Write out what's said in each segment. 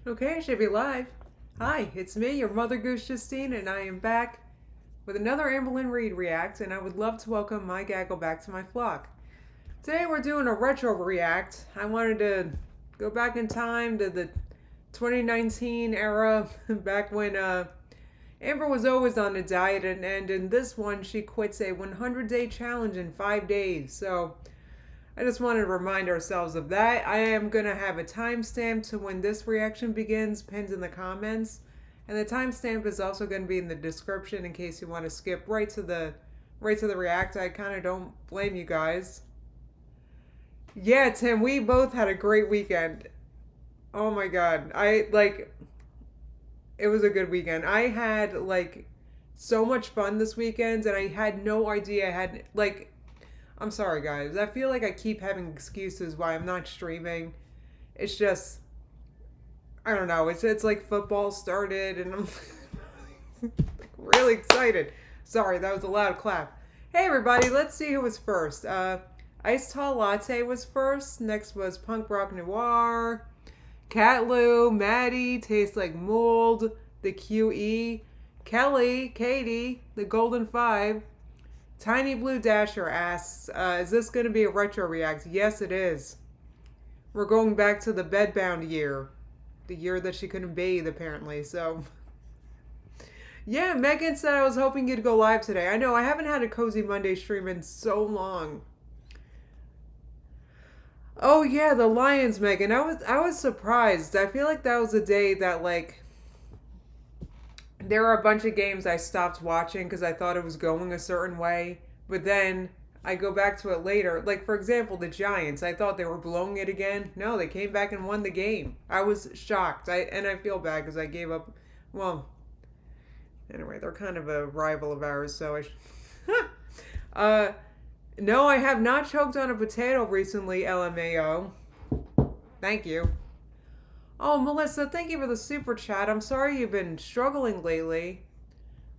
Okay, should be live. Hi, it's me, your Mother Goose Justine, and I am back with another Amberlynn Reed React, and I would love to welcome my gaggle back to my flock. Today we're doing a retro react. I wanted to go back in time to the 2019 era, back when Amber was always on a diet, and in this one she quits a 100-day challenge in 5 days. So I just wanted to remind ourselves of that. I am going to have a timestamp to when this reaction begins pinned in the comments. And the timestamp is also going to be in the description in case you want to skip right to the react. I kind of don't blame you guys. Yeah, Tim, we both had a great weekend. Oh my god. It was a good weekend. I had so much fun this weekend and I had no idea I had I'm sorry, guys. I feel like I keep having excuses why I'm not streaming. It's just, I don't know. It's like football started, and I'm really excited. Sorry, that was a loud clap. Hey, everybody. Let's see who was first. Iced Tall Latte was first. Next was Punk Rock Noir. Cat Lou, Maddie, Tastes Like Mold, the QE, Kelly, Katie, the Golden Five. Tiny Blue Dasher asks, is this going to be a retro react? Yes, it is. We're going back to the bedbound year. The year that she couldn't bathe, apparently. So, yeah, Megan said I was hoping you'd go live today. I know, I haven't had a Cozy Monday stream in so long. Oh, yeah, the Lions, Megan. I was surprised. I feel like that was a day that, there are a bunch of games I stopped watching because I thought it was going a certain way, but then I go back to it later. Like, for example, the Giants. I thought they were blowing it again. No, they came back and won the game. I was shocked. I feel bad because I gave up. Well, anyway, they're kind of a rival of ours, so no, I have not choked on a potato recently, LMAO. Thank you. Oh, Melissa, thank you for the super chat. I'm sorry you've been struggling lately.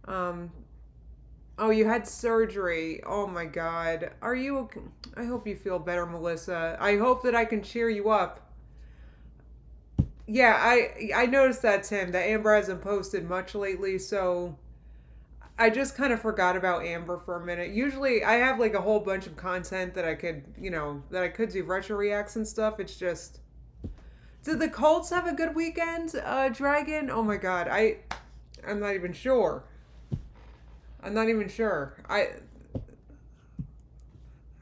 Oh, you had surgery. Oh my God. Are you? I hope you feel better, Melissa. I hope that I can cheer you up. Yeah, I noticed that, Tim, that Amber hasn't posted much lately, so I just kind of forgot about Amber for a minute. Usually I have a whole bunch of content that I could, that I could do retro reacts and stuff. It's just, did the Colts have a good weekend, Dragon? Oh my god, I'm not even sure. I'm not even sure.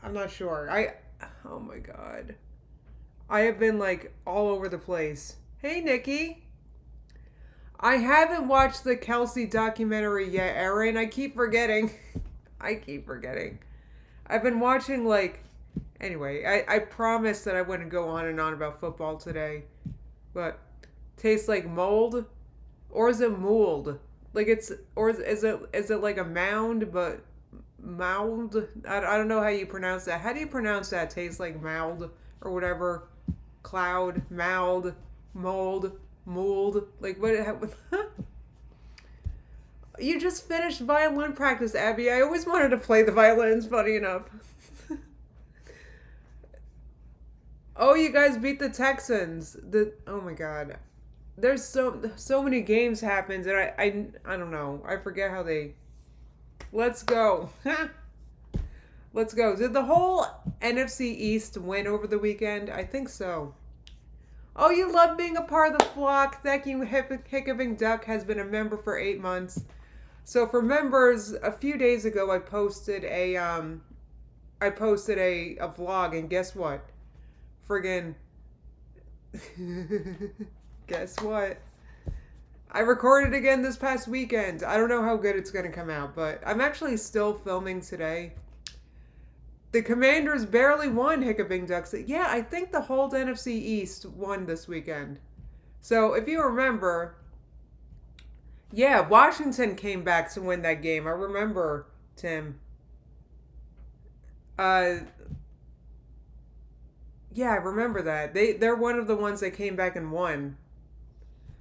I'm not sure. Oh my god. I have been all over the place. Hey, Nikki. I haven't watched the Kelsey documentary yet, Erin. I keep forgetting. I keep forgetting. I've been watching Anyway, I promised that I wouldn't go on and on about football today. But tastes like mold? Or is it mold? Or is it like a mound, but mound? I don't know how you pronounce that. How do you pronounce that? Tastes like mold or whatever. Cloud, mold, mold, mold. What? You just finished violin practice, Abby. I always wanted to play the violins, funny enough. Oh, you guys beat the Texans. Oh my god. There's so many games happened and I don't know. I forget how they. Let's go. Let's go. Did the whole NFC East win over the weekend? I think so. Oh, you love being a part of the flock. Thank you. Hiccuping Duck has been a member for 8 months. So for members, a few days ago I posted a vlog, and guess what? Friggin' guess what? I recorded again this past weekend. I don't know how good it's gonna come out, but I'm actually still filming today. The Commanders barely won, Hiccuping Ducks. Yeah, I think the whole NFC East won this weekend. So if you remember, yeah, Washington came back to win that game. I remember, Tim. Yeah, I remember that. They're one of the ones that came back and won.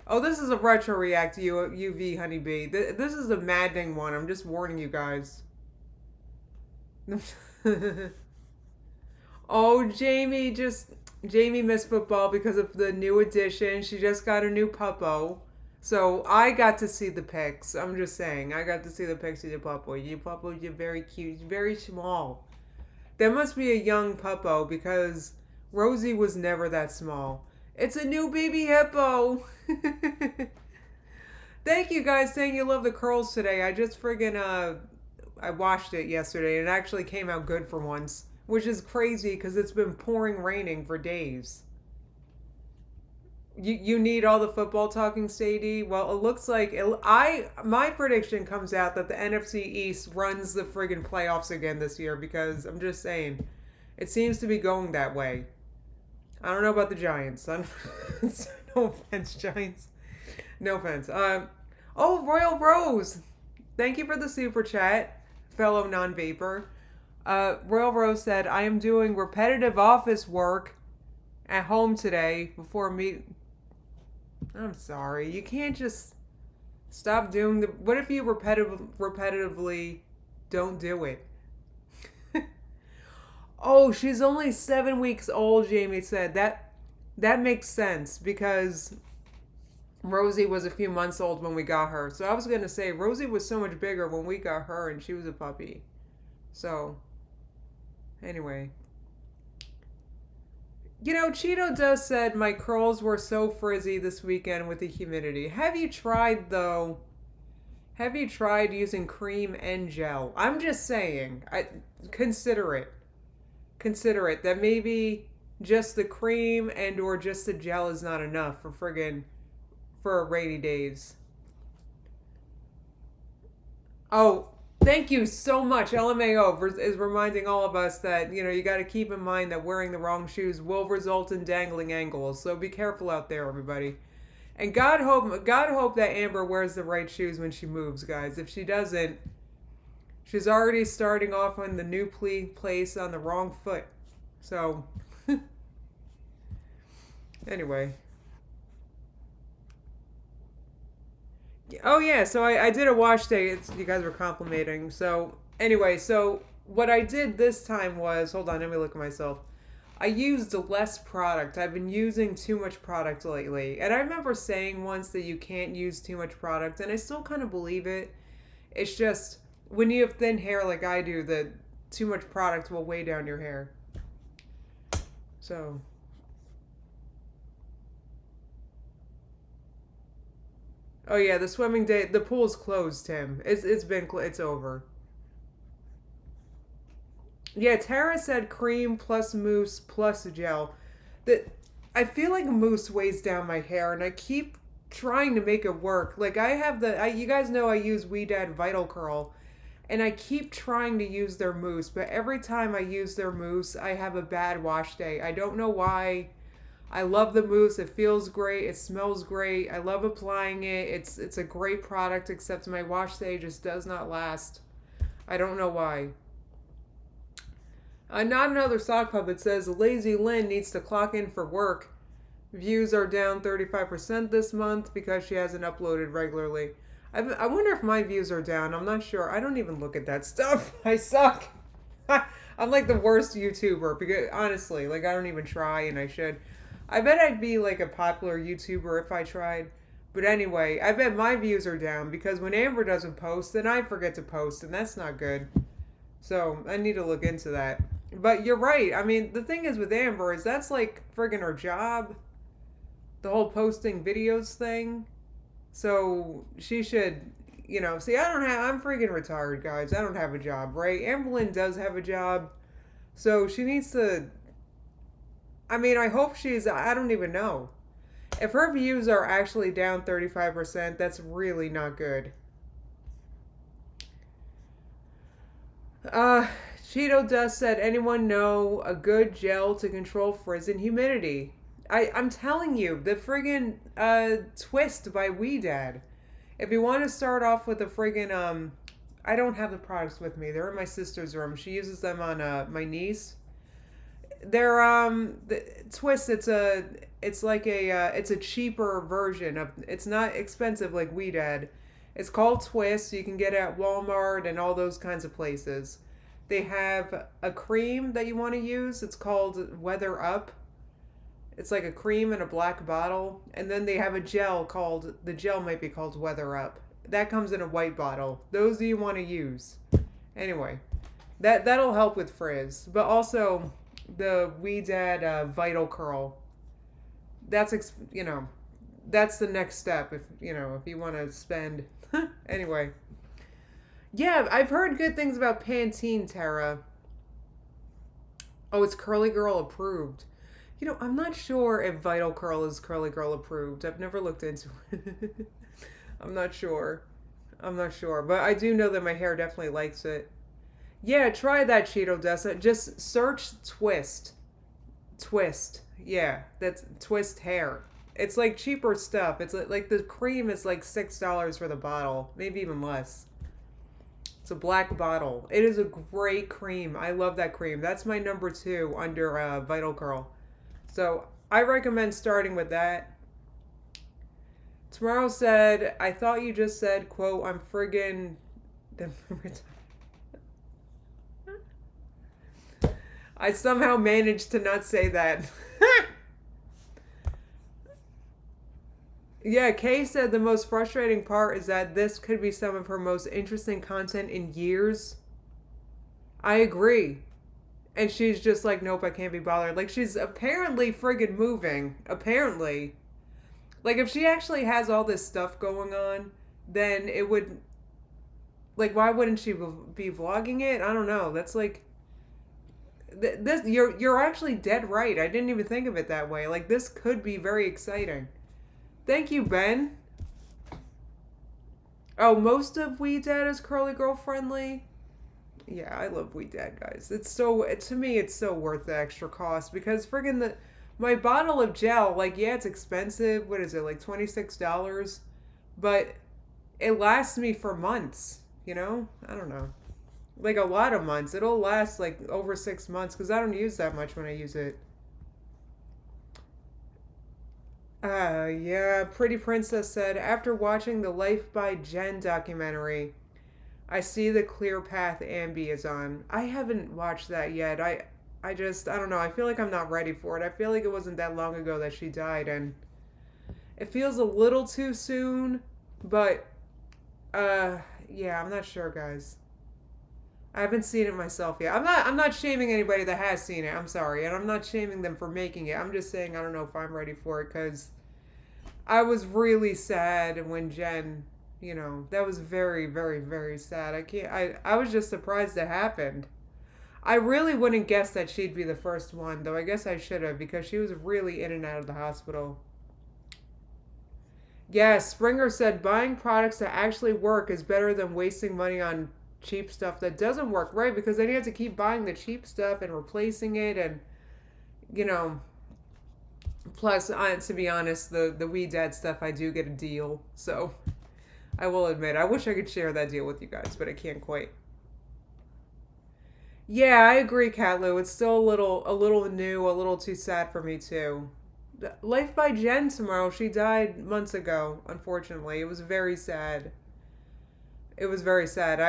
Oh, this is a retro react to UV Honeybee. This is a maddening one. I'm just warning you guys. Oh, Jamie, just Jamie missed football because of the new addition. She just got a new puppo. So I got to see the pics. I'm just saying. I got to see the pics of your puppo. Your puppo, you're very cute. Very small. That must be a young puppo because Rosie was never that small. It's a new baby hippo. Thank you guys saying you love the curls today. I just friggin' I watched it yesterday and it actually came out good for once, which is crazy because it's been pouring raining for days. You need all the football talking, Sadie. Well, it looks like my prediction comes out that the NFC East runs the friggin' playoffs again this year because I'm just saying, it seems to be going that way. I don't know about the Giants. No offense, Giants. No offense. Oh, Royal Rose. Thank you for the super chat, fellow non-vapor. Royal Rose said, I am doing repetitive office work at home today before meet. I'm sorry. You can't just stop doing the. What if you repetitively don't do it? Oh, she's only 7 weeks old, Jamie said. That makes sense because Rosie was a few months old when we got her. So I was going to say Rosie was so much bigger when we got her and she was a puppy. So anyway. You know, Cheeto does said my curls were so frizzy this weekend with the humidity. Have you tried though? Have you tried using cream and gel? I'm just saying. Consider it. Consider it that maybe just the cream and or just the gel is not enough for rainy days. Oh, thank you so much. LMAO is reminding all of us that, you got to keep in mind that wearing the wrong shoes will result in dangling ankles. So be careful out there, everybody. And God hope that Amber wears the right shoes when she moves, guys. If she doesn't, she's already starting off on the new place on the wrong foot. So, anyway. Oh yeah, so I did a wash day. You guys were complimenting. So anyway, so what I did this time was, hold on, let me look at myself. I used less product. I've been using too much product lately. And I remember saying once that you can't use too much product, and I still kind of believe it. It's just when you have thin hair like I do, that too much product will weigh down your hair. So oh yeah, the swimming day, the pool's closed, Tim. It's over. Yeah, Tara said cream plus mousse plus gel. That I feel like mousse weighs down my hair, and I keep trying to make it work. Like you guys know I use We Dad Vital Curl, and I keep trying to use their mousse, but every time I use their mousse, I have a bad wash day. I don't know why. I love the mousse. It feels great. It smells great. I love applying it. It's a great product, except my wash day just does not last. I don't know why. Not another sock puppet says Lazy Lynn needs to clock in for work. Views are down 35% this month because she hasn't uploaded regularly. I wonder if my views are down. I'm not sure. I don't even look at that stuff. I suck. I'm like the worst YouTuber because honestly, like I don't even try and I should. I bet I'd be like a popular YouTuber if I tried. But anyway, I bet my views are down because when Amber doesn't post, then I forget to post, and that's not good. So I need to look into that. But you're right. I mean, the thing is with Amber is that's like friggin' her job. The whole posting videos thing. So she should, see, I'm freaking retired, guys. I don't have a job, right? Amberlyn does have a job. So she needs to, I hope I don't even know. If her views are actually down 35%, that's really not good. Cheeto Dust said, anyone know a good gel to control frizz and humidity? I'm telling you, the friggin' Twist by We Dad. If you want to start off with a friggin' I don't have the products with me. They're in my sister's room. She uses them on my niece. They're the Twist. It's a cheaper version of. It's not expensive like We Dad. It's called Twist. You can get it at Walmart and all those kinds of places. They have a cream that you want to use. It's called Weather Up. It's like a cream in a black bottle, and then they have a gel called the gel might be called Weather Up. That comes in a white bottle. Those do you want to use? Anyway, that'll help with frizz, but also the We Dad Vital Curl. That's that's the next step if if you want to spend. Anyway, yeah, I've heard good things about Pantene, Tara. Oh, it's Curly Girl approved. I'm not sure if Vital Curl is Curly Girl approved. I've never looked into it. I'm not sure. I'm not sure. But I do know that my hair definitely likes it. Yeah, try that, Cheeto Dessa. Just search Twist. Twist. Yeah, that's Twist hair. It's like cheaper stuff. It's like the cream is like $6 for the bottle, maybe even less. It's a black bottle. It is a great cream. I love that cream. That's my number two under Vital Curl. So I recommend starting with that. Tomorrow said, I thought you just said, quote, I'm friggin'. I somehow managed to not say that. Yeah, Kay said the most frustrating part is that this could be some of her most interesting content in years. I agree. And she's just like, nope, I can't be bothered. Like, she's apparently friggin' moving. Apparently. Like, if she actually has all this stuff going on, then it would. Like, why wouldn't she be vlogging it? I don't know. That's like. This you're actually dead right. I didn't even think of it that way. Like, this could be very exciting. Thank you, Ben. Oh, most of We Dad is Curly Girl friendly. Yeah, I love We Dad, guys. To me, it's so worth the extra cost because friggin' my bottle of gel, like, yeah, it's expensive. What is it, like $26? But it lasts me for months, I don't know. Like a lot of months. It'll last like over 6 months because I don't use that much when I use it. Yeah, Pretty Princess said, after watching the Life by Jen documentary, I see the clear path Ambi is on. I haven't watched that yet. I don't know. I feel like I'm not ready for it. I feel like it wasn't that long ago that she died, and it feels a little too soon, but, yeah, I'm not sure, guys. I haven't seen it myself yet. I'm not shaming anybody that has seen it. I'm sorry. And I'm not shaming them for making it. I'm just saying I don't know if I'm ready for it because I was really sad when Jen, that was very, very, very sad. I was just surprised it happened. I really wouldn't guess that she'd be the first one, though I guess I should have because she was really in and out of the hospital. Yes, Springer said buying products that actually work is better than wasting money on cheap stuff that doesn't work, right? Because then you have to keep buying the cheap stuff and replacing it, and plus, to be honest, the We Dad stuff, I do get a deal, so I will admit I wish I could share that deal with you guys, but I can't quite. Yeah, I agree, Catlu. It's still a little new, a little too sad for me too. Life by Jen tomorrow. She died months ago. Unfortunately, it was very sad. It was very sad.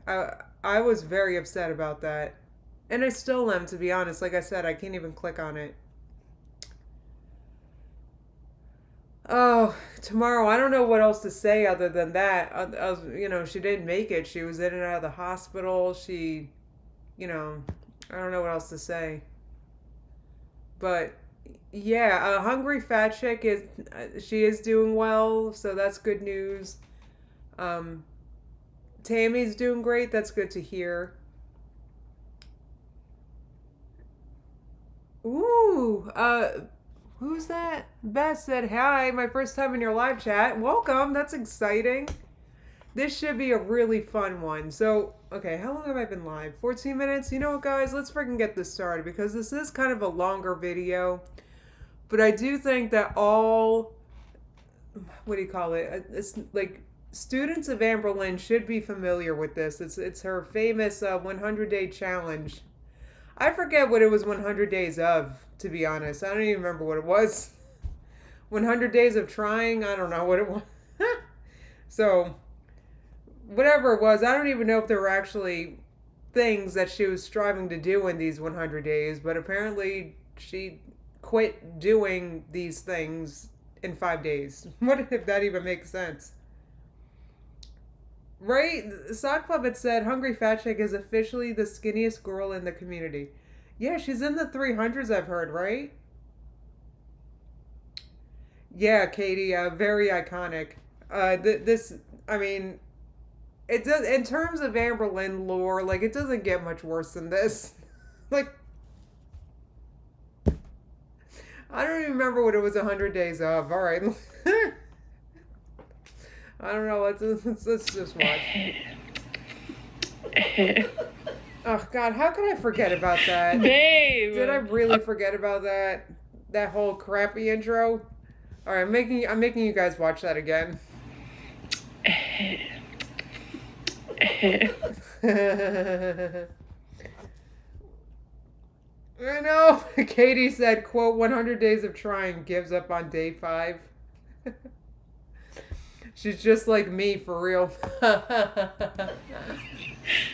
I was very upset about that. And I still am, to be honest. Like I said, I can't even click on it. Oh, tomorrow, I don't know what else to say other than that. She didn't make it. She was in and out of the hospital. I don't know what else to say. But yeah, a hungry fat chick she is doing well, so that's good news. Um, Tammy's doing great. That's good to hear. Ooh, who's that? Beth said, hi, my first time in your live chat. Welcome. That's exciting. This should be a really fun one. So, okay, how long have I been live? 14 minutes? You know what, guys? Let's freaking get this started because this is kind of a longer video. But I do think that what do you call it? It's like students of Amberlin should be familiar with this. It's her famous 100-day challenge. I forget what it was 100 days of, to be honest. I don't even remember what it was. 100 days of trying? I don't know what it was. So, whatever it was, I don't even know if there were actually things that she was striving to do in these 100 days, but apparently she quit doing these things in 5 days. What if that even makes sense? Right? Sock Puppet said Hungry Fat Chick is officially the skinniest girl in the community. Yeah, she's in the 300s, I've heard, right? Yeah, Katie, very iconic. This, I mean, it does in terms of Amber Lynn lore. Like, it doesn't get much worse than this. Like, I don't even remember what it was. 100 days of. All right. I don't know. Let's just watch. Oh God, how could I forget about that? Babe. Did I really forget about that? That whole crappy intro. All right, I'm making you guys watch that again. I know. Katie said, quote, 100 days of trying, gives up on day 5. She's just like me, for real.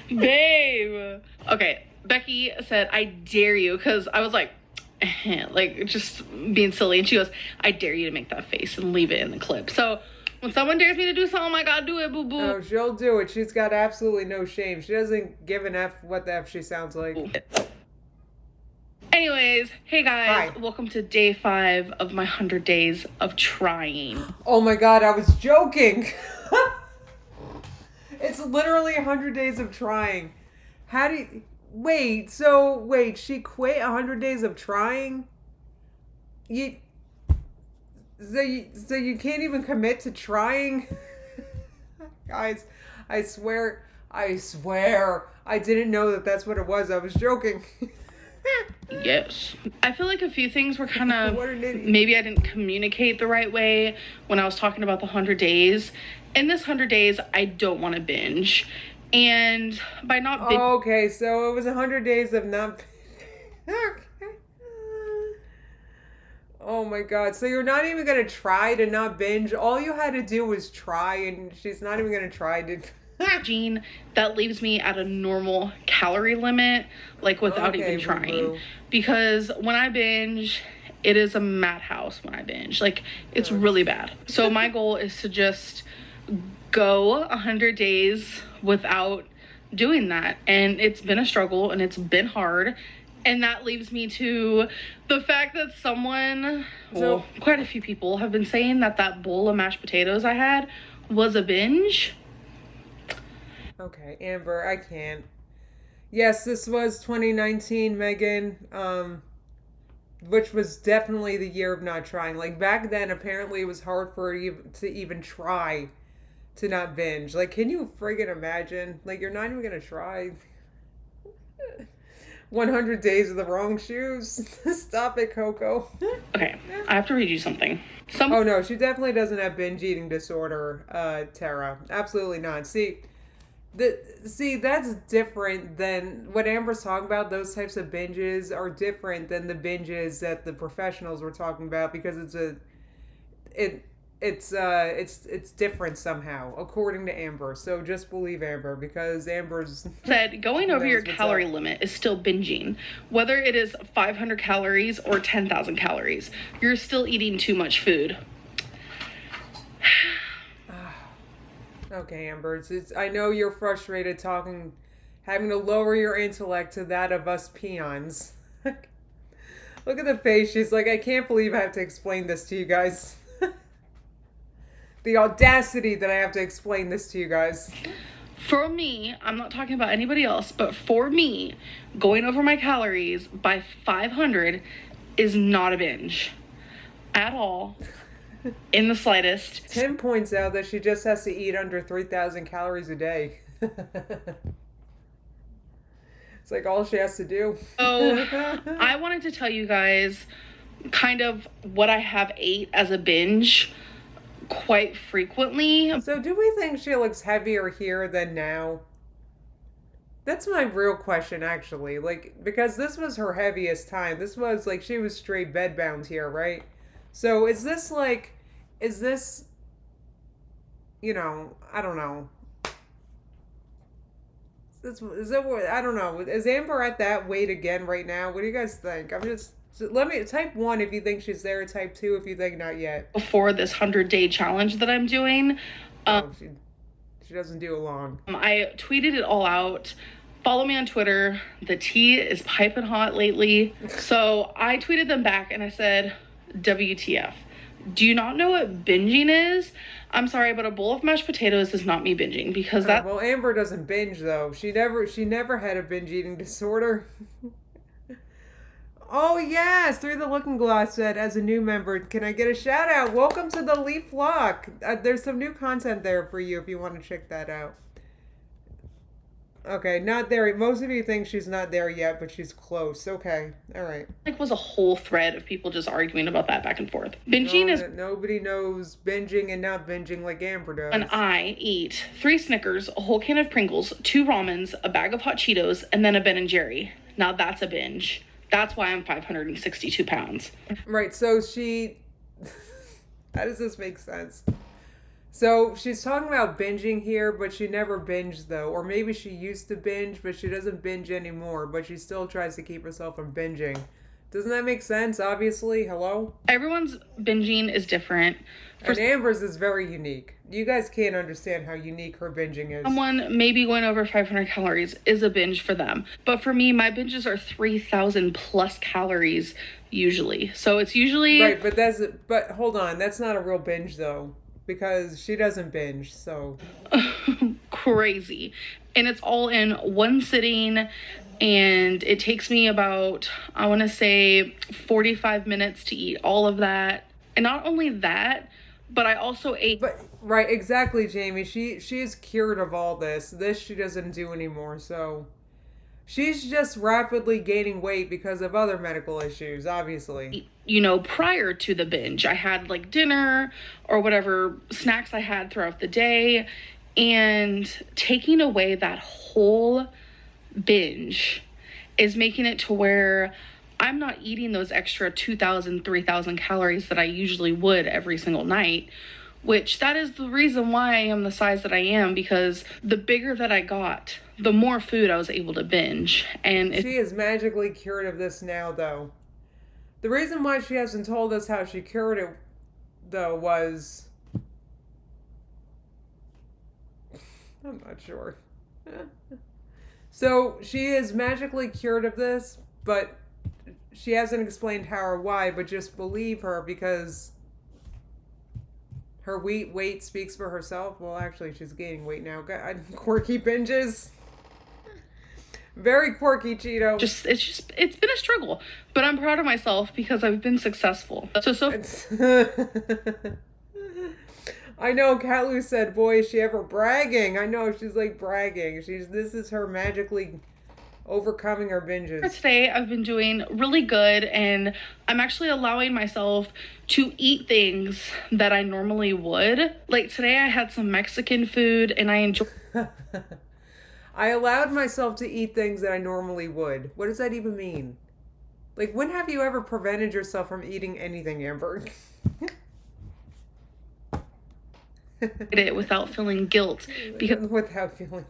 Babe. Okay, Becky said, I dare you, because I was like just being silly, and she goes, I dare you to make that face and leave it in the clip. So when someone dares me to do something, I gotta do it, boo boo. Oh, she'll do it. She's got absolutely no shame. She doesn't give an F what the F she sounds like. Anyways, hey guys, Hi. welcome to day 5 of my 100 days of trying. Oh my God, I was joking. It's literally 100 days of trying. How do you... Wait, she quit 100 days of trying? So you can't even commit to trying? Guys, I swear, I didn't know that that's what it was. I was joking. Yes. I feel like a few things were kind of, What an idiot. maybe I didn't communicate the right way when I was talking about the 100 days. In this 100 days, I don't want to binge. And by not binge... Okay, so it was 100 days of not... Oh my God. So you're not even going to try to not binge? All you had to do was try, and she's not even going to try to... Gene, that leaves me at a normal calorie limit, like without even trying. Boo-boo. Because when I binge, it is a madhouse when I binge. Like, it's really bad. So my goal is to just go 100 days without doing that. And it's been a struggle and it's been hard. And that leaves me to the fact that quite a few people have been saying that that bowl of mashed potatoes I had was a binge. Okay, Amber, I can't. Yes, this was 2019, Megan, which was definitely the year of not trying. Like, back then, apparently it was hard for you to even try to not binge. Like, can you friggin' imagine? Like, you're not even gonna try. 100 days of the wrong shoes. Stop it, Coco. Okay, I have to read you something. Oh, no, she definitely doesn't have binge eating disorder, Tara. Absolutely not. See, that's different than what Amber's talking about. Those types of binges are different than the binges that the professionals were talking about, because it's different somehow, according to Amber. So just believe Amber, because Amber's said going over your calorie limit is still binging. Whether it is 500 calories or 10,000 calories, you're still eating too much food. Okay, Amber. I know you're frustrated having to lower your intellect to that of us peons. Look at the face. She's like, I can't believe I have to explain this to you guys. The audacity that I have to explain this to you guys. For me, I'm not talking about anybody else, but for me, going over my calories by 500 is not a binge at all. In the slightest. Tim points out that she just has to eat under 3,000 calories a day. It's like all she has to do. So, I wanted to tell you guys kind of what I have ate as a binge quite frequently. So do we think she looks heavier here than now? That's my real question, actually. Like, because this was her heaviest time. This was like, she was straight bedbound here, right? So is this, I don't know. I don't know. Is Amber at that weight again right now? What do you guys think? So let me type 1 if you think she's there. Type 2 if you think not yet. Before this 100-day challenge that I'm doing. Oh, she doesn't do it long. I tweeted it all out. Follow me on Twitter. The tea is piping hot lately. So I tweeted them back and I said, WTF. Do you not know what binging is? I'm sorry, but a bowl of mashed potatoes is not me binging because that. Well, Amber doesn't binge though. She never had a binge eating disorder. Oh yes, Through the Looking Glass said, as a new member, can I get a shout out? Welcome to the Leaf Flock. There's some new content there for you if you want to check that out. Okay, not there. Most of you think she's not there yet, but she's close. Okay, all right. Like was a whole thread of people just arguing about that back and forth. Binging is nobody knows binging and not binging like Amber does. when I eat 3 Snickers, a whole can of Pringles, 2 ramens, a bag of hot Cheetos, and then a Ben and Jerry. Now that's a binge. That's why I'm 562 pounds. Right, so she... How does this make sense? So she's talking about binging here, but she never binged though. Or maybe she used to binge, but she doesn't binge anymore, but she still tries to keep herself from binging. Doesn't that make sense, obviously? Hello? Everyone's binging is different. And Amber's is very unique. You guys can't understand how unique her binging is. Someone maybe going over 500 calories is a binge for them. But for me, my binges are 3,000 plus calories usually. So it's usually... Right, but hold on. That's not a real binge though. Because she doesn't binge, so... Crazy. And it's all in one sitting, and it takes me about, I want to say, 45 minutes to eat all of that. And not only that, but I also ate... But right, exactly, Jamie. She is cured of all this. This she doesn't do anymore, so... She's just rapidly gaining weight because of other medical issues, obviously. You know, prior to the binge, I had like dinner or whatever snacks I had throughout the day, and taking away that whole binge is making it to where I'm not eating those extra 2,000, 3,000 calories that I usually would every single night, which that is the reason why I am the size that I am, because the bigger that I got, the more food I was able to binge. And she is magically cured of this now, though. The reason why she hasn't told us how she cured it, though, was... I'm not sure. So, she is magically cured of this, but she hasn't explained how or why, but just believe her because her weight speaks for herself. Well, actually, she's gaining weight now. Quirky binges. Very quirky, Cheeto. It's been a struggle, but I'm proud of myself because I've been successful. I know Kalu said, boy, is she ever bragging. I know, she's like bragging. This is her magically overcoming her binges. For today, I've been doing really good, and I'm actually allowing myself to eat things that I normally would. Like today, I had some Mexican food, and I enjoyed... I allowed myself to eat things that I normally would. What does that even mean? Like, when have you ever prevented yourself from eating anything, Amber? it without feeling guilt. Without feeling...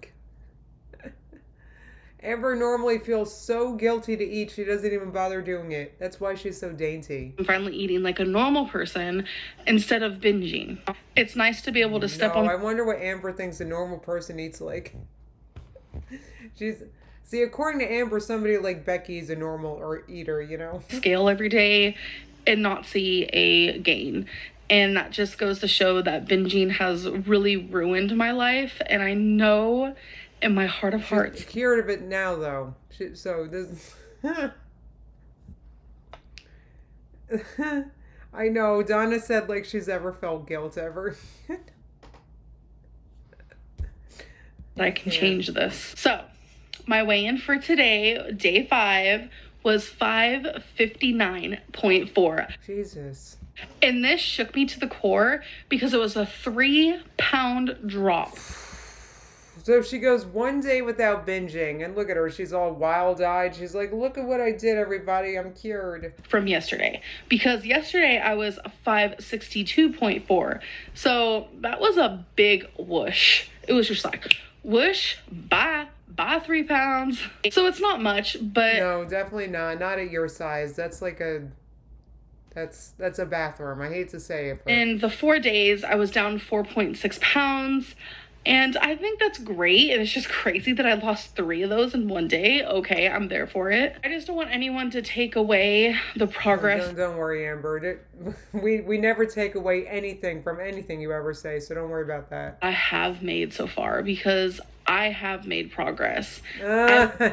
Amber normally feels so guilty to eat, she doesn't even bother doing it. That's why she's so dainty. I'm finally eating like a normal person instead of binging. It's nice to be able to step on... I wonder what Amber thinks a normal person eats like. See, according to Amber, somebody like Becky is a normal eater, you know? Scale every day and not see a gain. And that just goes to show that binging has really ruined my life. And I know in my heart of hearts... She's cured of it now, though. So this... I know, Donna said like she's ever felt guilt ever. I can change this. So, my weigh-in for today, day 5, was 559.4. Jesus. And this shook me to the core because it was a 3-pound drop. So she goes one day without binging, and look at her, she's all wild-eyed. She's like, look at what I did, everybody, I'm cured. From yesterday. Because yesterday I was 562.4. So that was a big whoosh. It was just like, whoosh, bye, by 3 pounds. So it's not much, but No, definitely not. Not at your size. That's like that's a bathroom. I hate to say it, but in the 4 days, I was down 4.6 pounds. And I think that's great. And it's just crazy that I lost 3 of those in one day. Okay, I'm there for it. I just don't want anyone to take away the progress. Don't worry, Amber. We never take away anything from anything you ever say, so don't worry about that. I have made so far, because I have made progress.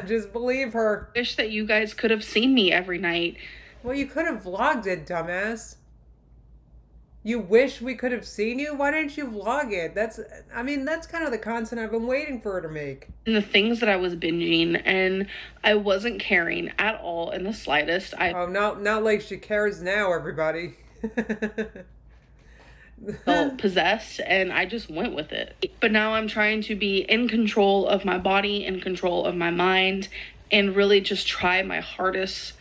Just believe her. I wish that you guys could have seen me every night. Well, you could have vlogged it, dumbass. You wish we could have seen you? Why didn't you vlog it? That's kind of the content I've been waiting for her to make. And the things that I was binging, and I wasn't caring at all in the slightest. Not like she cares now, everybody. Felt possessed, and I just went with it. But now I'm trying to be in control of my body, in control of my mind, and really just try my hardest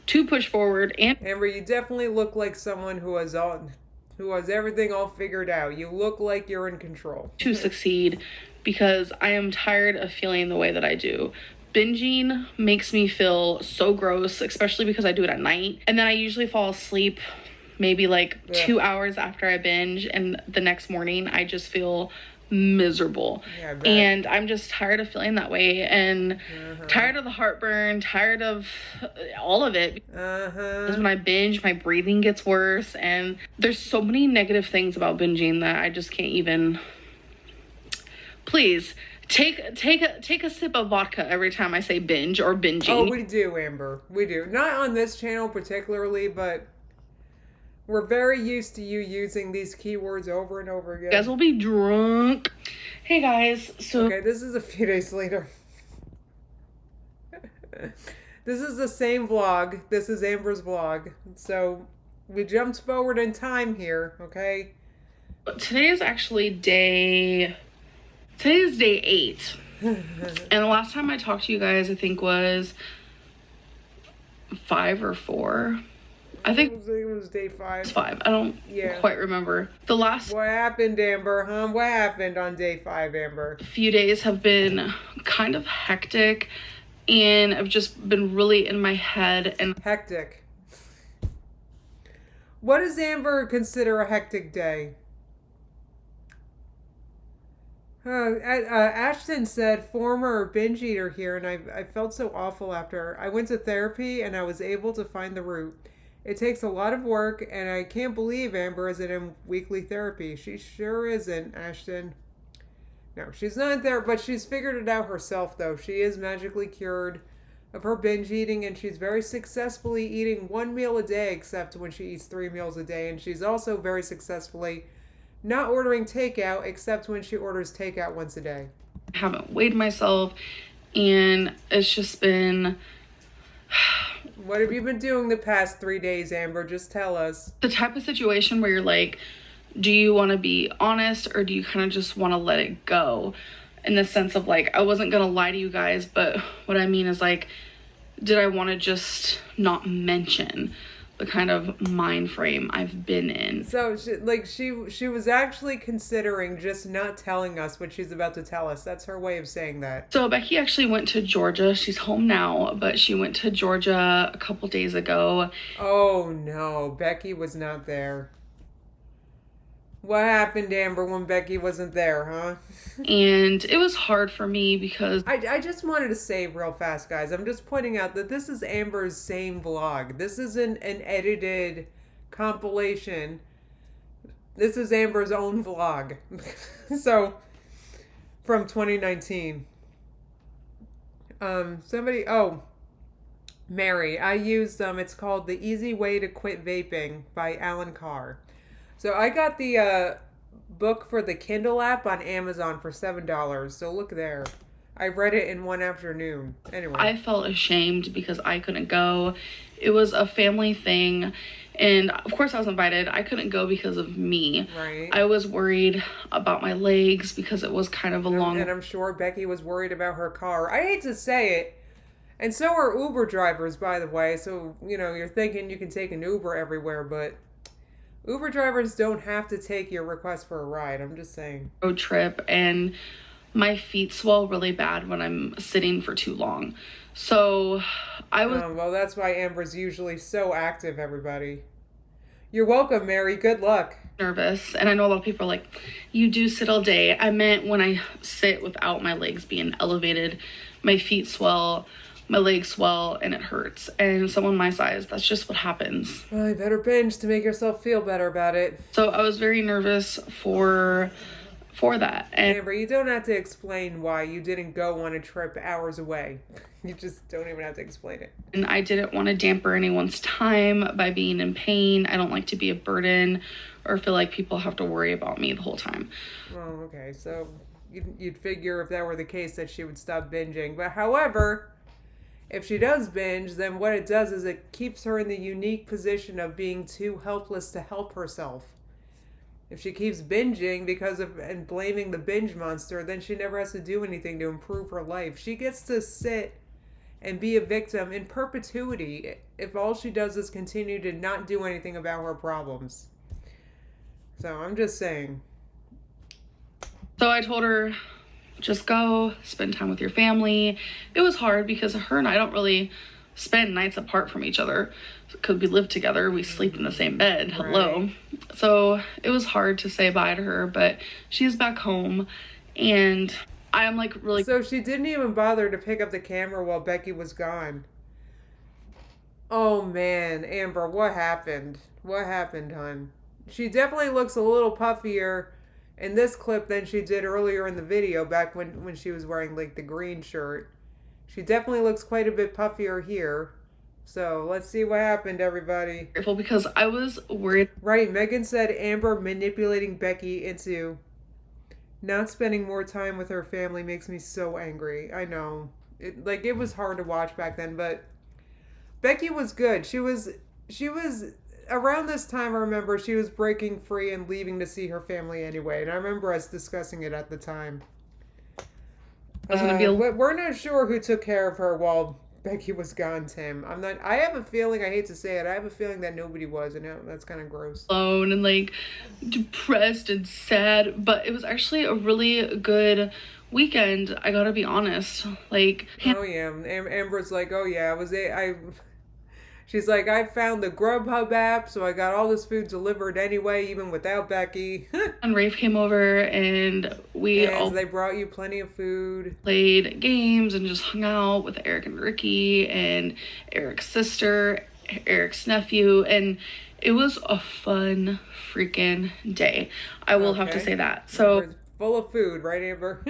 to push forward. And Amber, you definitely look like someone who has everything all figured out. You look like you're in control. To succeed, because I am tired of feeling the way that I do. Binging makes me feel so gross, especially because I do it at night. And then I usually fall asleep maybe like 2 hours after I binge, and the next morning I just feel miserable. Yeah, and I'm just tired of feeling that way, and tired of the heartburn, tired of all of it. Because when I binge, my breathing gets worse, and there's so many negative things about binging that I just can't even. Please take a sip of vodka every time I say binge or binging. Oh, we do, Amber. We do. Not on this channel particularly, but we're very used to you using these keywords over and over again. You guys will be drunk. Hey guys, so okay, this is a few days later. This is the same vlog. This is Amber's vlog. So we jumped forward in time here, okay? Today is actually day 8. And the last time I talked to you guys, I think was 5 or 4. I think it was day 5. It's 5. I don't quite remember. The last. What happened, Amber? Huh? What happened on day 5, Amber? Few days have been kind of hectic, and I've just been really in my head and hectic. What does Amber consider a hectic day? Ashton said, former binge eater here, and I felt so awful after. I went to therapy and I was able to find the root. It takes a lot of work, and I can't believe Amber isn't in weekly therapy. She sure isn't, Ashton. No, she's not there, but she's figured it out herself, though. She is magically cured of her binge eating, and she's very successfully eating 1 meal a day, except when she eats 3 meals a day. And she's also very successfully not ordering takeout, except when she orders takeout once a day. I haven't weighed myself, and it's just been... What have you been doing the past 3 days, Amber? Just tell us. The type of situation where you're like, do you want to be honest, or do you kind of just want to let it go? In the sense of like, I wasn't going to lie to you guys, but what I mean is like, did I want to just not mention the kind of mind frame I've been in? So she was actually considering just not telling us what she's about to tell us. That's her way of saying that. So Becky actually went to Georgia. She's home now, but she went to Georgia a couple days ago. Oh no, Becky was not there. What happened, Amber, when Becky wasn't there, huh? And it was hard for me because... I just wanted to say real fast, guys, I'm just pointing out that this is Amber's same vlog. This isn't an edited compilation. This is Amber's own vlog. So, from 2019. Mary, I used, it's called The Easy Way to Quit Vaping by Alan Carr. So I got the book for the Kindle app on Amazon for $7. So look there. I read it in one afternoon. Anyway. I felt ashamed because I couldn't go. It was a family thing. And of course I was invited. I couldn't go because of me. Right. I was worried about my legs because it was kind of a long... And I'm sure Becky was worried about her car. I hate to say it. And so are Uber drivers, by the way. So, you're thinking you can take an Uber everywhere, but... Uber drivers don't have to take your request for a ride. I'm just saying. Road trip, and my feet swell really bad when I'm sitting for too long. So I was Well, that's why Amber's usually so active, everybody. You're welcome, Mary. Good luck. nervous, and I know a lot of people are like, you do sit all day. I meant when I sit without my legs being elevated, my feet swell, my legs swell, and it hurts. And someone my size, that's just what happens. Well, you better binge to make yourself feel better about it. So I was very nervous for that. And Amber, you don't have to explain why you didn't go on a trip hours away. You just don't even have to explain it. and I didn't want to damper anyone's time by being in pain. I don't like to be a burden or feel like people have to worry about me the whole time. Oh, okay. So you'd figure if that were the case that she would stop binging. But however, if she does binge, then what it does is it keeps her in the unique position of being too helpless to help herself. If she keeps binging because of and blaming the binge monster, then she never has to do anything to improve her life. She gets to sit and be a victim in perpetuity if all she does is continue to not do anything about her problems. So I'm just saying. So I told her, just go spend time with your family. It was hard because her and I don't really spend nights apart from each other because we live together. We sleep in the same bed. Hello. Right. So it was hard to say bye to her, but she's back home and I'm like really. So she didn't even bother to pick up the camera while Becky was gone. Oh man, Amber, what happened? What happened, hon? She definitely looks a little puffier in this clip than she did earlier in the video back when she was wearing like the green shirt. She definitely looks quite a bit puffier here. So let's see what happened, everybody. Careful because I was worried. Right, Megan said Amber manipulating Becky into not spending more time with her family makes me so angry. I know. It was hard to watch back then, but Becky was good. She was around this time, I remember she was breaking free and leaving to see her family anyway. And I remember us discussing it at the time. We're not sure who took care of her while Becky was gone, Tim. I have a feeling, I hate to say it, I have a feeling that nobody was, and that's kind of gross. Alone and like depressed and sad, but it was actually a really good weekend. I gotta be honest. Like, oh yeah, Amber's like, oh yeah, she's like, I found the Grubhub app, so I got all this food delivered anyway, even without Becky. and Rafe came over and they brought you plenty of food. Played games and just hung out with Eric and Ricky and Eric's sister, Eric's nephew, and it was a fun freaking day. I will have to say that. So full of food, right, Amber?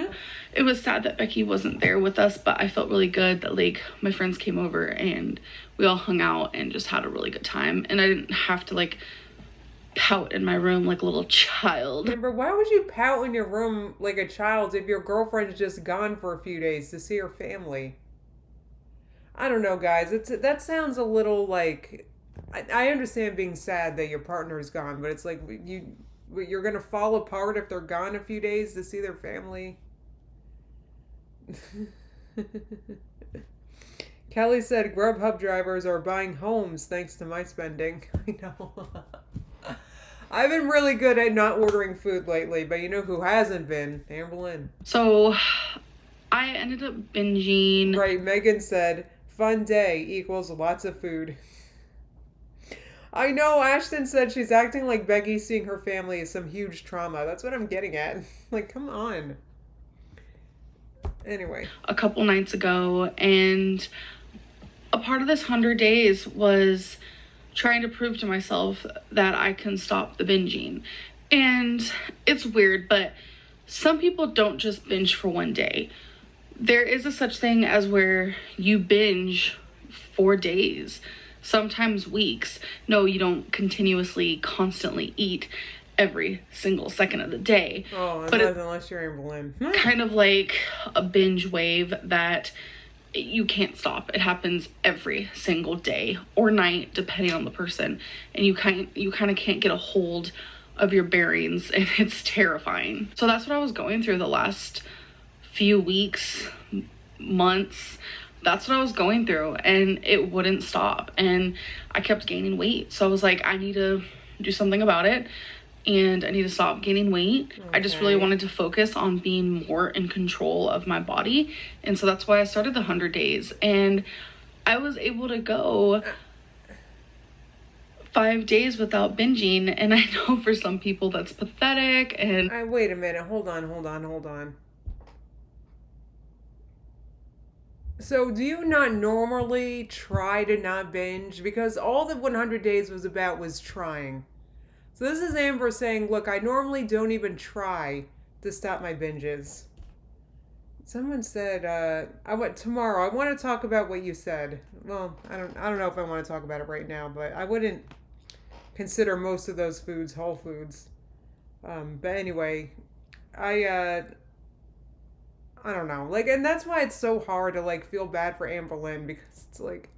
it was sad that Becky wasn't there with us, but I felt really good that like my friends came over and we all hung out and just had a really good time, and I didn't have to like pout in my room like a little child. Amber, why would you pout in your room like a child if your girlfriend's just gone for a few days to see her family? I don't know, guys. That sounds a little like, I understand being sad that your partner's gone, but it's like you're gonna fall apart if they're gone a few days to see their family. Kelly said Grubhub drivers are buying homes thanks to my spending. I know. I've been really good at not ordering food lately, but you know who hasn't been? Amber Lynn. So I ended up binging. Right, Megan said fun day equals lots of food. I know, Ashton said she's acting like Becky seeing her family is some huge trauma. That's what I'm getting at. Like, come on. Anyway. A couple nights ago, and a part of this 100 days was trying to prove to myself that I can stop the binging. And it's weird, but some people don't just binge for one day. There is a such thing as where you binge for days, sometimes weeks. No, you don't continuously, constantly eat every single second of the day. Oh, but unless you're in Berlin. Kind of like a binge wave that you can't stop. It happens every single day or night, depending on the person. And you kind of can't get a hold of your bearings, and it's terrifying. So that's what I was going through the last few weeks, months. That's what I was going through, and it wouldn't stop, and I kept gaining weight. So I was like, I need to do something about it. and I need to stop gaining weight. Okay. I just really wanted to focus on being more in control of my body. And so that's why I started the 100 days. And I was able to go 5 days without binging. And I know for some people that's pathetic. And wait a minute. Hold on. So do you not normally try to not binge? Because all the 100 days was about was trying. So this is Amber saying, look, I normally don't even try to stop my binges. Someone said, tomorrow. I want to talk about what you said. Well, I don't know if I want to talk about it right now, but I wouldn't consider most of those foods whole foods. But anyway, I don't know. Like, and that's why it's so hard to like feel bad for Amber Lynn, because it's like,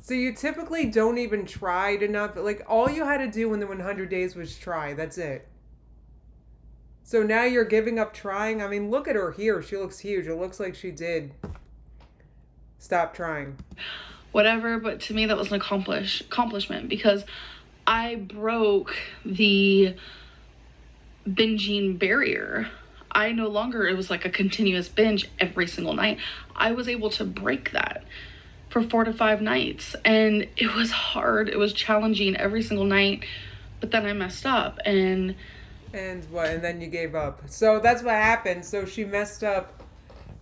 so you typically don't even try to not, like, all you had to do in the 100 days was try. That's it. So now you're giving up trying. I mean, look at her here. She looks huge. It looks like she did stop trying. Whatever, but to me that was an accomplishment, because I broke the binging barrier. I no longer, it was like a continuous binge every single night. I was able to break that for 4 to 5 nights, and it was hard. It was challenging every single night, but then I messed up and what? And then you gave up. So that's what happened. So she messed up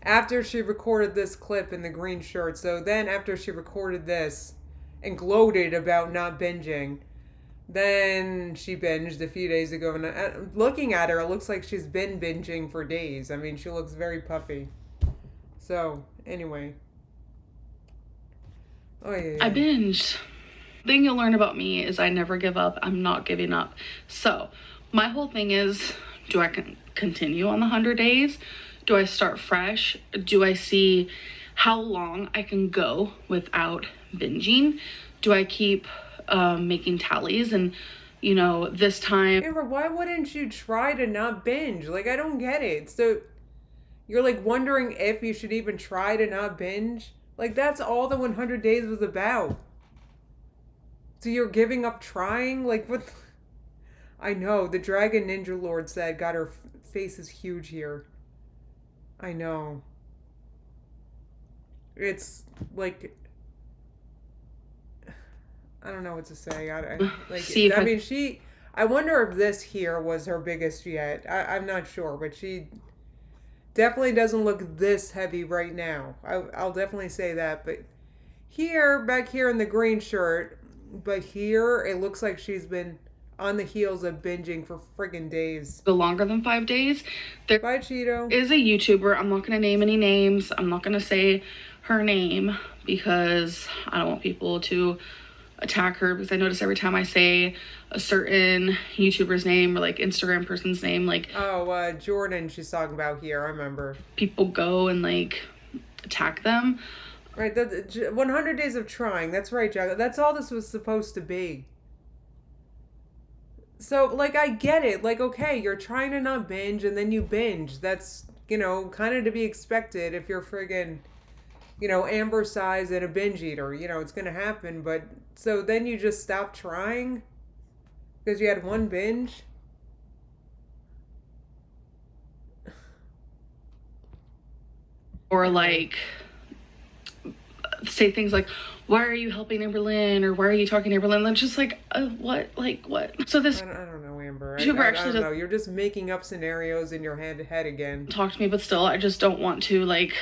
after she recorded this clip in the green shirt. So then after she recorded this and gloated about not binging, then she binged a few days ago. And looking at her, it looks like she's been binging for days. I mean, she looks very puffy. So anyway. Oh yeah. I binged. The thing you'll learn about me is I never give up. I'm not giving up. So my whole thing is, do I continue on the 100 days? Do I start fresh? Do I see how long I can go without binging? Do I keep making tallies and, you know, this time? Amber, why wouldn't you try to not binge? Like, I don't get it. So you're like wondering if you should even try to not binge? Like, that's all the 100 days was about. So you're giving up trying? Like, what? I know. The Dragon Ninja Lord said, God, her face is huge here. I know. It's like, I don't know what to say. I wonder if this here was her biggest yet. I'm not sure, but she definitely doesn't look this heavy right now. I'll definitely say that. But back here in the green shirt, but here it looks like she's been on the heels of binging for friggin' days. The longer than 5 days. Bye, Cheeto. Is a YouTuber. I'm not going to name any names. I'm not going to say her name because I don't want people to attack her, because I notice every time I say a certain YouTuber's name or like Instagram person's name, like, Jordan she's talking about here, I remember. People go and like attack them. Right, 100 days of trying. That's right, Jack. That's all this was supposed to be. So, like, I get it. Like, okay, you're trying to not binge and then you binge. That's, you know, kind of to be expected if you're friggin', you know, Amber size and a binge eater. You know, it's going to happen. But so then you just stop trying because you had one binge? Or like say things like, why are you helping Amber Lynn, or why are you talking to Amber Lynn? That's just like, what? Like, what? So this I don't know, Amber. YouTuber I actually don't know. You're just making up scenarios in your head again. Talk to me, but still, I just don't want to like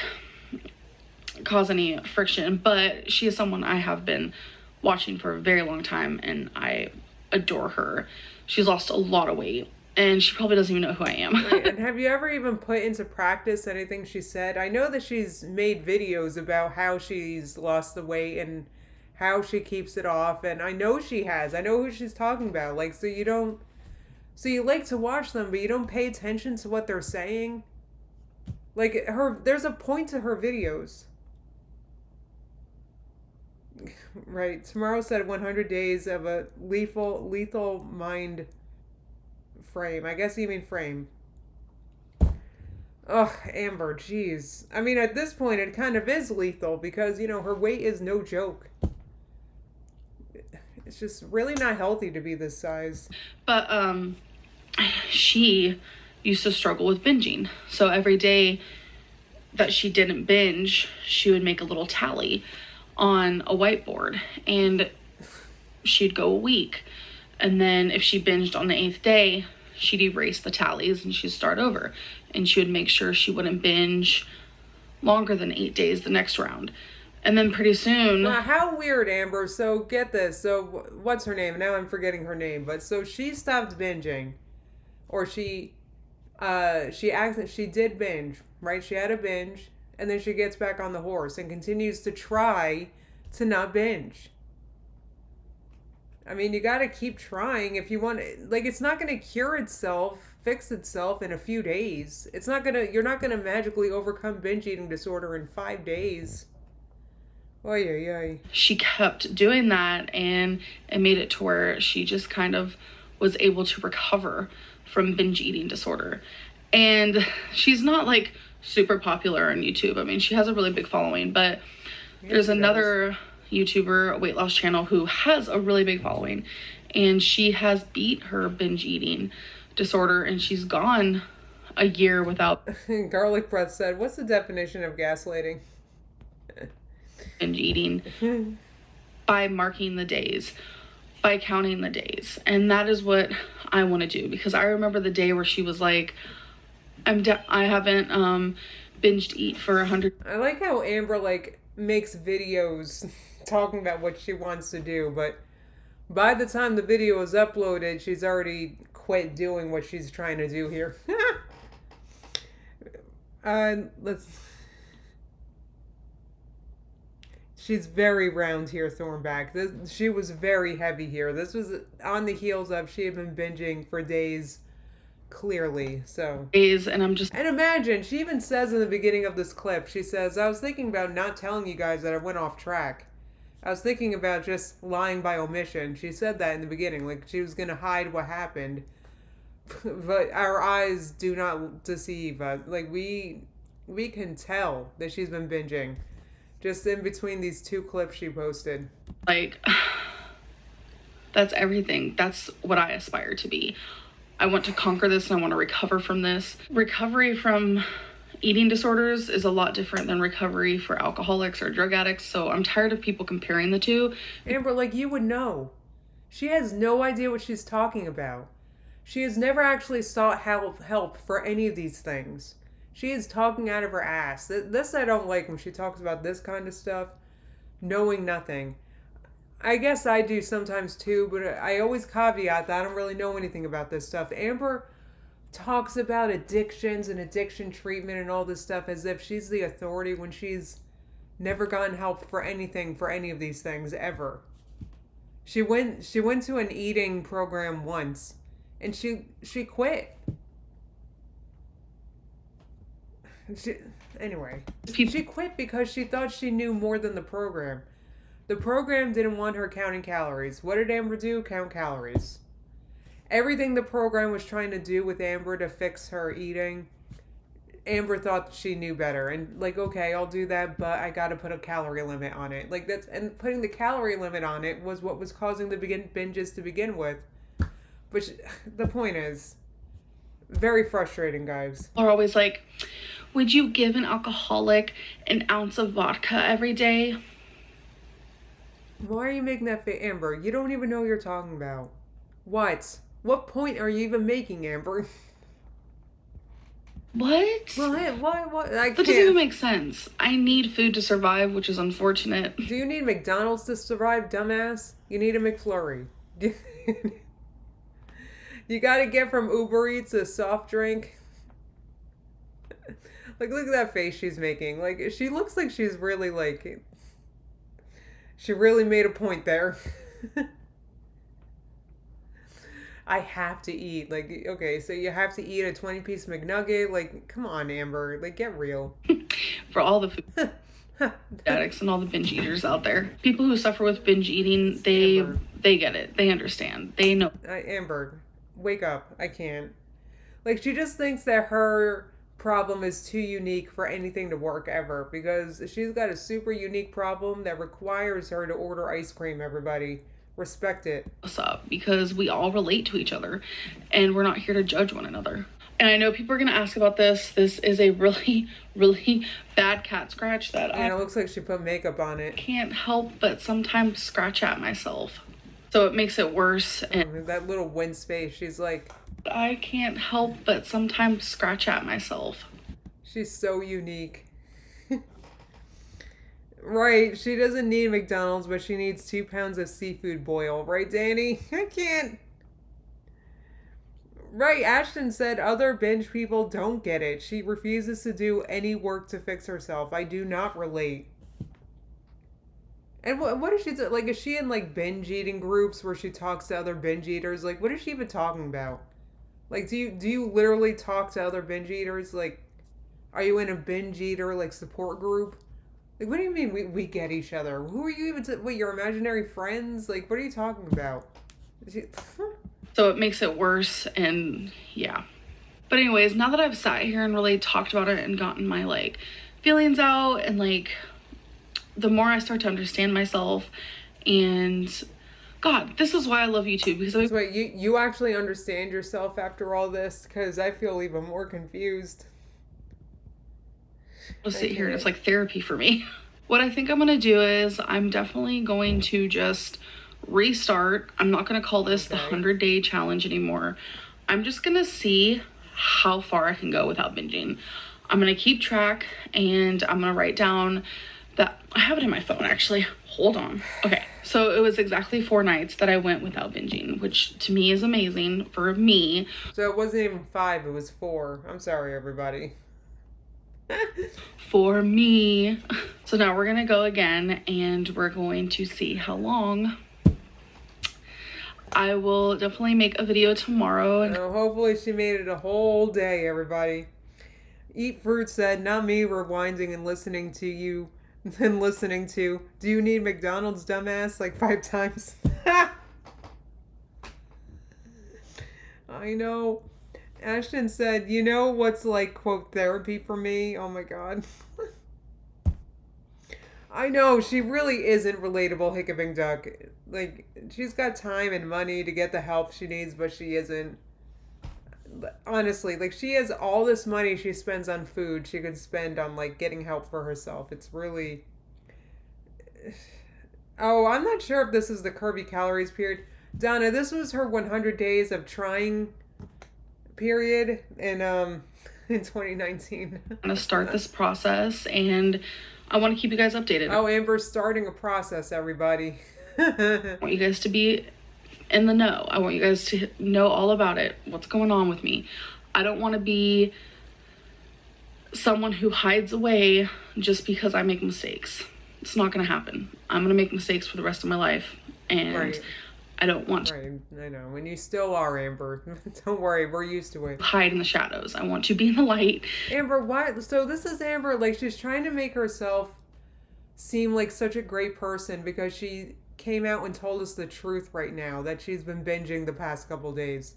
cause any friction. But she is someone I have been watching for a very long time, and I adore her. She's lost a lot of weight, and she probably doesn't even know who I am. Right. And have you ever even put into practice anything she said? I know that she's made videos about how she's lost the weight and how she keeps it off, and I know she has. I know who she's talking about. Like, so you like to watch them, but you don't pay attention to what they're saying. Like, there's a point to her videos. Right. Tomorrow said 100 days of a lethal mind frame. I guess you mean frame. Ugh, Amber, jeez. I mean, at this point, it kind of is lethal because, you know, her weight is no joke. It's just really not healthy to be this size. But, she used to struggle with binging. So every day that she didn't binge, she would make a little tally on a whiteboard, and she'd go a week. And then if she binged on the 8th day, she'd erase the tallies and she'd start over. And she would make sure she wouldn't binge longer than 8 days the next round. And then pretty soon... Wow, how weird, Amber. So get this. So what's her name? Now I'm forgetting her name. But so she stopped binging. Or she did binge, right? She had a binge. And then she gets back on the horse and continues to try to not binge. I mean, you got to keep trying if you want. Like, it's not going to cure itself, fix itself in a few days. It's not going to, you're not going to magically overcome binge eating disorder in 5 days. Oy, oy, oy. She kept doing that, and it made it to where she just kind of was able to recover from binge eating disorder. And she's not like super popular on YouTube. I mean, she has a really big following, but there's another YouTuber, a weight loss channel, who has a really big following, and she has beat her binge eating disorder, and she's gone a year without... Garlic Breath said, what's the definition of gaslighting? Binge eating by marking the days, by counting the days. And that is what I want to do, because I remember the day where she was like, I haven't binged eat for 100. I like how Amber like makes videos talking about what she wants to do, but by the time the video is uploaded, she's already quit doing what she's trying to do here. She's very round here, Thornback. She was very heavy here. This was on the heels of she had been binging for days, clearly. So days, and imagine, she even says in the beginning of this clip, she says, I was thinking about not telling you guys that I went off track. I was thinking about just lying by omission. She said that in the beginning, like she was going to hide what happened. But our eyes do not deceive us. Like we can tell that she's been binging. Just in between these 2 clips she posted. Like, that's everything. That's what I aspire to be. I want to conquer this and I want to recover from this. Recovery from eating disorders is a lot different than recovery for alcoholics or drug addicts. So I'm tired of people comparing the two. Amber, like you would know. She has no idea what she's talking about. She has never actually sought help for any of these things. She is talking out of her ass. This I don't like when she talks about this kind of stuff, knowing nothing. I guess I do sometimes too, but I always caveat that I don't really know anything about this stuff. Amber talks about addictions and addiction treatment and all this stuff as if she's the authority when she's never gotten help for anything for any of these things ever. She went to an eating program once and she quit. Anyway, she quit because she thought she knew more than the program. The program didn't want her counting calories. What did Amber do? Count calories. Everything the program was trying to do with Amber to fix her eating, Amber thought she knew better. And like, okay, I'll do that, but I gotta put a calorie limit on it. Like and putting the calorie limit on it was what was causing the binges to begin with. Which, the point is, very frustrating, guys. People are always like, would you give an alcoholic an ounce of vodka every day? Why are you making that face, Amber? You don't even know what you're talking about. What? What point are you even making, Amber? What? What? I can't. That doesn't even make sense. I need food to survive, which is unfortunate. Do you need McDonald's to survive, dumbass? You need a McFlurry. You gotta get from Uber Eats a soft drink. Like, look at that face she's making. Like, she looks like she's really, like... She really made a point there. I have to eat. Like, okay, so you have to eat a 20-piece McNugget? Like, come on, Amber. Like, get real. For all the food addicts and all the binge eaters out there. People who suffer with binge eating, they get it. They understand. They know. Amber, wake up. I can't. Like, she just thinks that her problem is too unique for anything to work ever, because she's got a super unique problem that requires her to order ice cream, everybody, Respect it. What's up? Because we all relate to each other and we're not here to judge one another. And I know people are going to ask about this. This is a really, really bad cat scratch that And it looks like she put makeup on it. Can't help but sometimes scratch at myself. So it makes it worse. And that little wince face, she's like... I can't help but sometimes scratch at myself. She's so unique. Right, she doesn't need McDonald's, but she needs 2 pounds of seafood boil. Right, Danny? I can't... Right, Ashton said other binge people don't get it. She refuses to do any work to fix herself. I do not relate. And what is she do? Like, is she in, like, binge eating groups where she talks to other binge eaters? Like, what is she even talking about? Like, do you literally talk to other binge eaters? Like, are you in a binge eater, like, support group? Like, what do you mean we get each other? Who are you even wait, your imaginary friends? Like, what are you talking about? So it makes it worse, and yeah. But anyways, now that I've sat here and really talked about it and gotten my, like, feelings out, and, like, the more I start to understand myself, and God, this is why I love YouTube, because wait, you actually understand yourself after all this? Because I feel even more confused. I'll sit here and it's like therapy for me. What I think I'm gonna do is I'm definitely going to just restart. I'm not gonna call this the 100-day challenge anymore. I'm just gonna see how far I can go without binging. I'm gonna keep track, and I'm gonna write down that I have it in my phone actually. Hold on. Okay, so it was exactly 4 nights that I went without binging, which to me is amazing for me. So it wasn't even 5, it was 4. I'm sorry, everybody. For me. So now we're gonna go again, and we're going to see how long. I will definitely make a video tomorrow. And hopefully she made it a whole day, everybody. Eat Fruit said, not me rewinding and listening to you and listening to, do you need McDonald's, dumbass? Like 5 times. I know. Ashton said, you know what's like, quote, therapy for me? Oh my God. I know, she really isn't relatable, Hickabing Duck. Like, she's got time and money to get the help she needs, but she isn't. Honestly, like, she has all this money she spends on food she could spend on, like, getting help for herself. It's really... Oh, I'm not sure if this is the Kirby Calories period. Donna, this was her 100 days of trying period in 2019. I'm gonna start this process, and I want to keep you guys updated. Oh, Amber's starting a process, everybody. I want you guys to be in the know. I want you guys to know all about it, what's going on with me. I don't want to be someone who hides away just because I make mistakes. It's not going to happen. I'm going to make mistakes for the rest of my life, and right. I don't want to. Right, I know. And you still are, Amber. Don't worry, we're used to it. Hide in the shadows. I want to be in the light. Amber, why? So this is Amber, like, she's trying to make herself seem like such a great person because she came out and told us the truth right now that she's been binging the past couple days.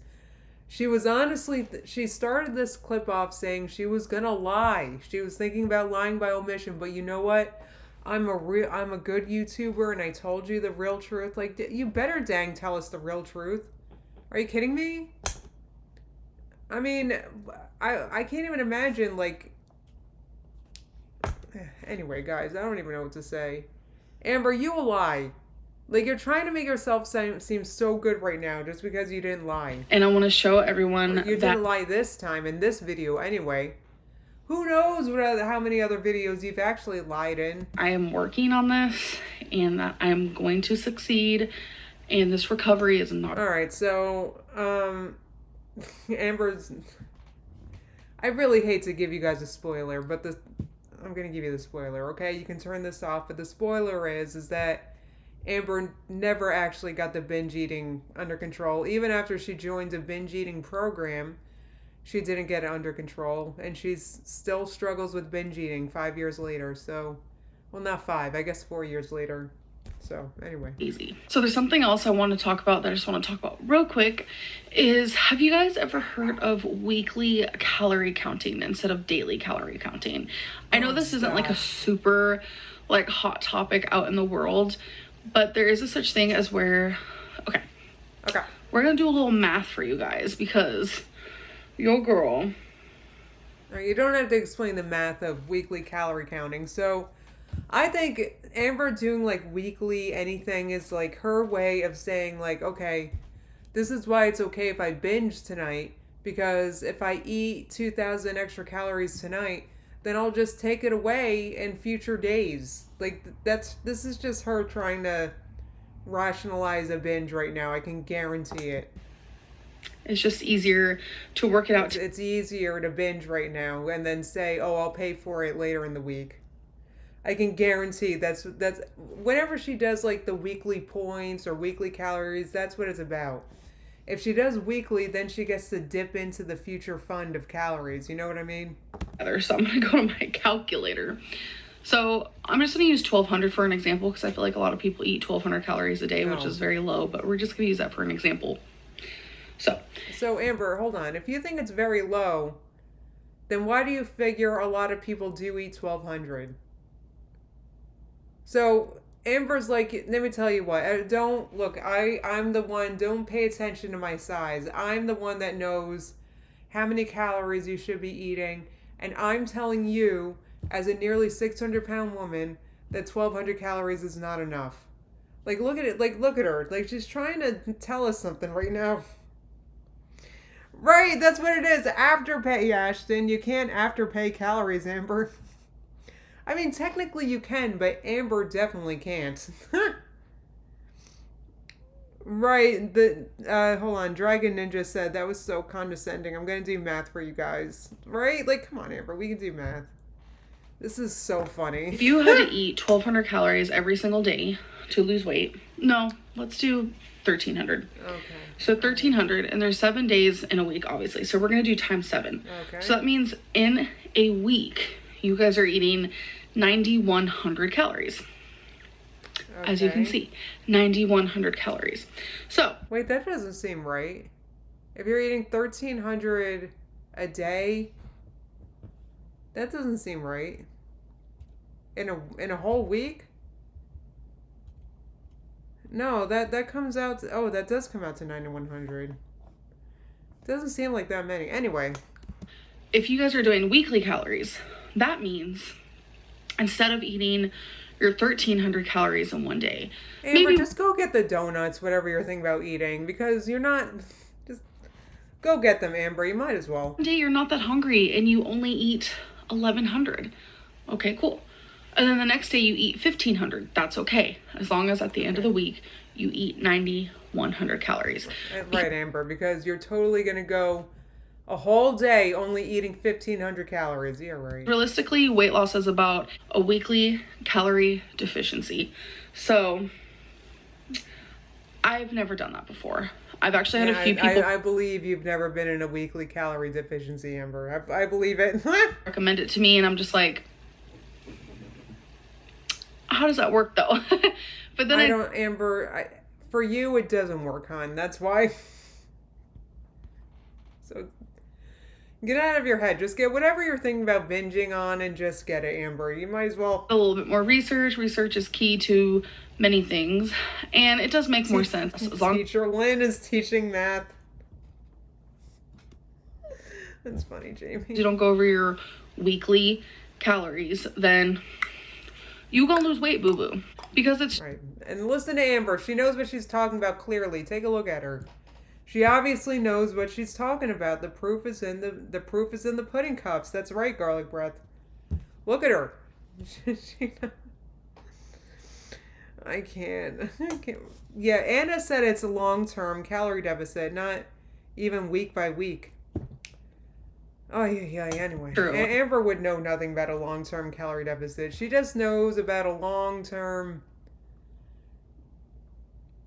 She was honestly, she started this clip off saying she was gonna lie. She was thinking about lying by omission, but you know what? I'm a good YouTuber, and I told you the real truth. Like, you better dang tell us the real truth. Are you kidding me? I mean, I can't even imagine, like... Anyway, guys, I don't even know what to say. Amber, you a lie. Like, you're trying to make yourself seem so good right now just because you didn't lie. And I want to show everyone you didn't lie this time in this video anyway. Who knows how many other videos you've actually lied in. I am working on this, and I'm going to succeed, and this recovery is not... Alright, so, Amber's... I really hate to give you guys a spoiler, but I'm going to give you the spoiler, okay? You can turn this off, but the spoiler is that Amber never actually got the binge eating under control. Even after she joined a binge eating program, she didn't get it under control, and she still struggles with binge eating 5 years later. So, well, not 5, I guess 4 years later. So, anyway. Easy. So there's something else I want to talk about that I just want to talk about real quick is, have you guys ever heard of weekly calorie counting instead of daily calorie counting? I know this isn't like a super like hot topic out in the world, But there is a such thing as where, okay, we're gonna do a little math for you guys because your girl. You don't have to explain the math of weekly calorie counting. So I think Amber doing like weekly anything is like her way of saying like, okay, this is why it's okay if I binge tonight, because if I eat 2,000 extra calories tonight, then I'll just take it away in future days. Like this is just her trying to rationalize a binge right now. I can guarantee it. It's just easier to work it out. It's easier to binge right now and then say, "Oh, I'll pay for it later in the week." I can guarantee that's whenever she does like the weekly points or weekly calories, that's what it's about. If she does weekly, then she gets to dip into the future fund of calories. You know what I mean? So I'm gonna go to my calculator. So I'm just gonna use 1,200 for an example because I feel like a lot of people eat 1,200 calories a day, which is very low, but we're just gonna use that for an example. So Amber, hold on. If you think it's very low, then why do you figure a lot of people do eat 1,200? So Amber's like, let me tell you what. Don't look. I'm the one. Don't pay attention to my size. I'm the one that knows how many calories you should be eating, and I'm telling you, as a nearly 600-pound woman, that 1,200 calories is not enough. Like look at it. Like look at her. Like she's trying to tell us something right now. Right, that's what it is. Afterpay, Ashton. You can't afterpay calories, Amber. I mean, technically you can, but Amber definitely can't. Right, hold on. Dragon Ninja said that was so condescending. I'm gonna do math for you guys. Right? Like, come on, Amber. We can do math. This is so funny. If you had to eat 1,200 calories every single day to lose weight, no, let's do 1,300. Okay. So 1,300, and there's 7 days in a week, obviously. So we're going to do times 7. Okay. So that means in a week, you guys are eating 9,100 calories. Okay. As you can see, 9,100 calories. So. Wait, that doesn't seem right. If you're eating 1,300 a day, that doesn't seem right. In a whole week? No, that comes out to, that does come out to 9,100. Doesn't seem like that many. Anyway. If you guys are doing weekly calories, that means instead of eating your 1,300 calories in one day. Amber, maybe just go get the donuts, whatever you're thinking about eating, because you're not, just go get them, Amber. You might as well. One day you're not that hungry and you only eat 1,100. Okay, cool. And then the next day you eat 1,500. That's okay. As long as at the end of the week, you eat 9,100 calories. Right, Amber, because you're totally going to go a whole day only eating 1,500 calories. Yeah, right. Realistically, weight loss is about a weekly calorie deficiency. So I've never done that before. I've actually had a few people. I believe you've never been in a weekly calorie deficiency, Amber. I believe it. Recommend it to me, and I'm just like, how does that work though? But then I don't, Amber. For you, it doesn't work, hon. That's why. So get out of your head. Just get whatever you're thinking about binging on and just get it, Amber. You might as well. A little bit more research. Research is key to many things, and it does make more sense. As long Teacher Lynn is teaching math. That's funny, Jamie. You don't go over your weekly calories, then you gonna lose weight, boo-boo. Because it's... Right. And listen to Amber. She knows what she's talking about clearly. Take a look at her. She obviously knows what she's talking about. The proof is in the proof is in the pudding cups. That's right, garlic breath. Look at her. I can't. Yeah, Anna said it's a long-term calorie deficit, not even week by week. Oh, yeah, anyway. True. Amber would know nothing about a long-term calorie deficit. She just knows about a long-term...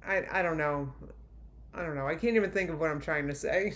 I don't know. I don't know. I can't even think of what I'm trying to say.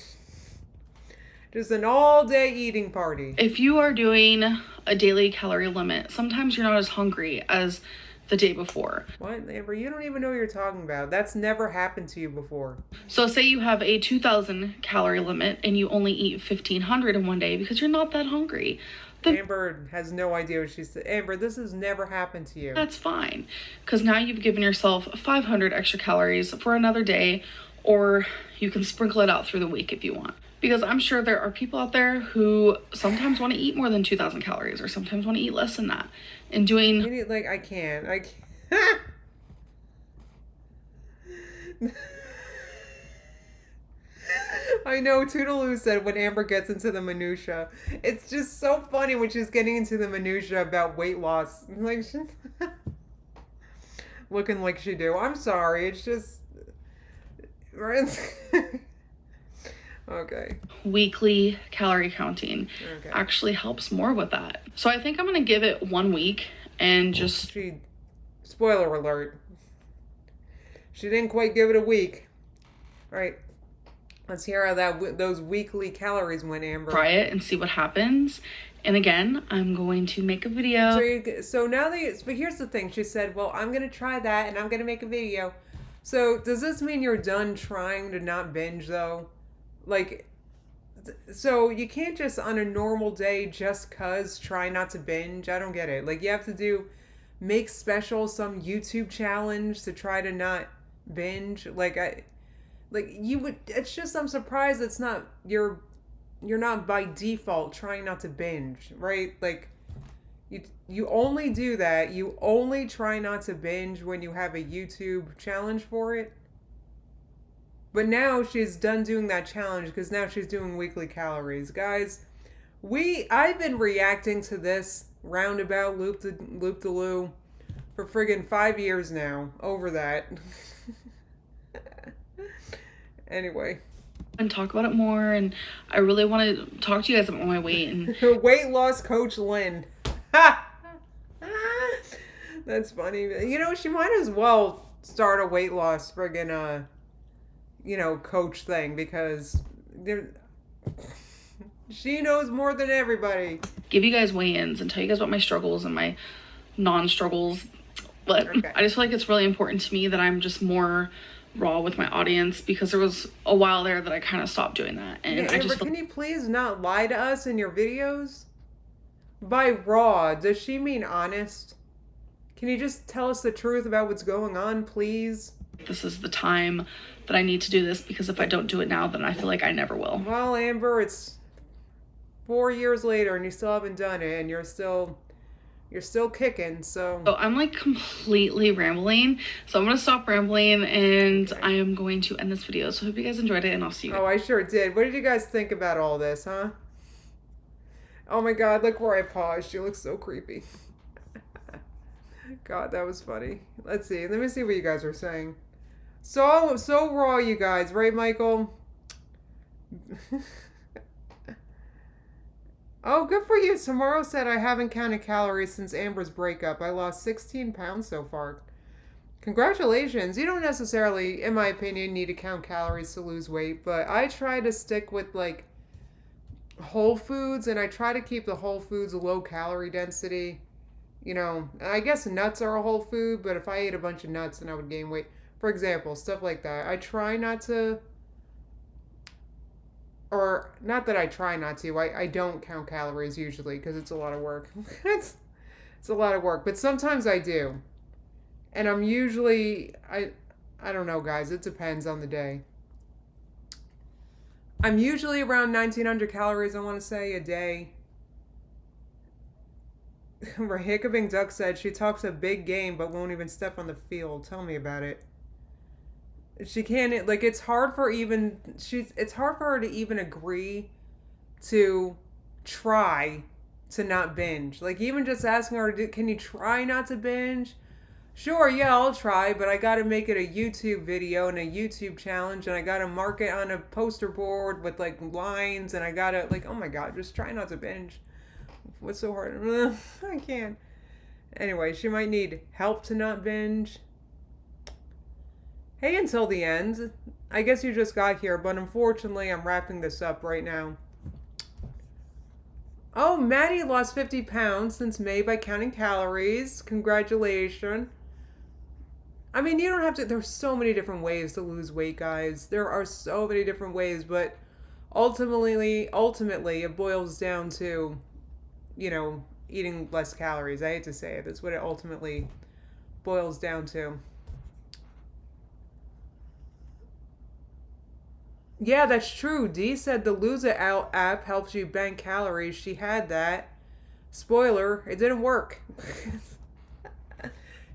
Just an all-day eating party. If you are doing a daily calorie limit, sometimes you're not as hungry as the day before. What, Amber? You don't even know what you're talking about. That's never happened to you before. So say you have a 2,000 calorie limit and you only eat 1,500 in one day because you're not that hungry. Amber has no idea what she said. Amber, this has never happened to you. That's fine. Because now you've given yourself 500 extra calories for another day, or you can sprinkle it out through the week if you want. Because I'm sure there are people out there who sometimes want to eat more than 2,000 calories or sometimes want to eat less than that. And doing... Like, I can't. I know Toodaloo said when Amber gets into the minutia. It's just so funny when she's getting into the minutia about weight loss. Like, looking like she do. I'm sorry. It's just... Okay. Weekly calorie counting actually helps more with that. So I think I'm going to give it 1 week and just... Spoiler alert. She didn't quite give it a week. All right. Let's hear how those weekly calories went, Amber. Try it and see what happens. And again, I'm going to make a video. So now but here's the thing. She said, well, I'm going to try that and I'm going to make a video. So does this mean you're done trying to not binge though? Like, so you can't just on a normal day just cause try not to binge. I don't get it. Like, you have to make special some YouTube challenge to try to not binge. It's just, I'm surprised it's not, you're not by default trying not to binge, right? Like, you only do that. You only try not to binge when you have a YouTube challenge for it. But now she's done doing that challenge because now she's doing weekly calories. Guys, I've been reacting to this roundabout loop-de-loo for friggin' 5 years now. Over that. Anyway. And talk about it more, and I really want to talk to you guys about my weight. And weight loss coach Lynn. Ha! That's funny. You know, she might as well start a weight loss friggin' coach thing, because she knows more than everybody. Give you guys weigh-ins and tell you guys about my struggles and my non-struggles. But I just feel like it's really important to me that I'm just more raw with my audience, because there was a while there that I kind of stopped doing that. And Amber, can you please not lie to us in your videos? By raw, does she mean honest? Can you just tell us the truth about what's going on, please? This is the time that I need to do this, because if I don't do it now, then I feel like I never will. Well, Amber, it's 4 years later and you still haven't done it, and you're still kicking, so I'm like completely rambling, so I'm gonna stop rambling, and I am going to end this video. So I hope you guys enjoyed it, and I'll see you. Oh, I sure did. What did you guys think about all this, huh? Oh my god, look where I paused. She looks so creepy. God, that was funny. Let's see. Let me see what you guys are saying. So raw, you guys, right, Michael? Oh, good for you. Tomorrow said, I haven't counted calories since Amber's breakup. I lost 16 pounds so far. Congratulations. You don't necessarily, in my opinion, need to count calories to lose weight, but I try to stick with, like, whole foods, and I try to keep the whole foods low calorie density. You know, I guess nuts are a whole food, but if I ate a bunch of nuts, then I would gain weight. For example, stuff like that. I try not to, or not that I try not to, I don't count calories usually because it's a lot of work. It's a lot of work, but sometimes I do. And I'm usually, I don't know, guys, it depends on the day. I'm usually around 1,900 calories, I want to say, a day. Hiccuping Duck said she talks a big game but won't even step on the field. Tell me about it. She can't, like, it's hard for her to even agree to try to not binge. Like, even just asking her, can you try not to binge? Sure, yeah, I'll try, but I gotta make it a YouTube video and a YouTube challenge, and I gotta mark it on a poster board with, like, lines, and I gotta, like, oh my god, just try not to binge. What's so hard? I can't. Anyway, she might need help to not binge. Hey, until the end. I guess you just got here, but unfortunately, I'm wrapping this up right now. Oh, Maddie lost 50 pounds since May by counting calories. Congratulations. I mean, you don't have to... There's so many different ways to lose weight, guys. There are so many different ways, but ultimately, it boils down to eating less calories. I hate to say it. That's what it ultimately boils down to. Yeah, that's true. Dee said the Lose It Out app helps you bank calories. She had that. Spoiler, it didn't work.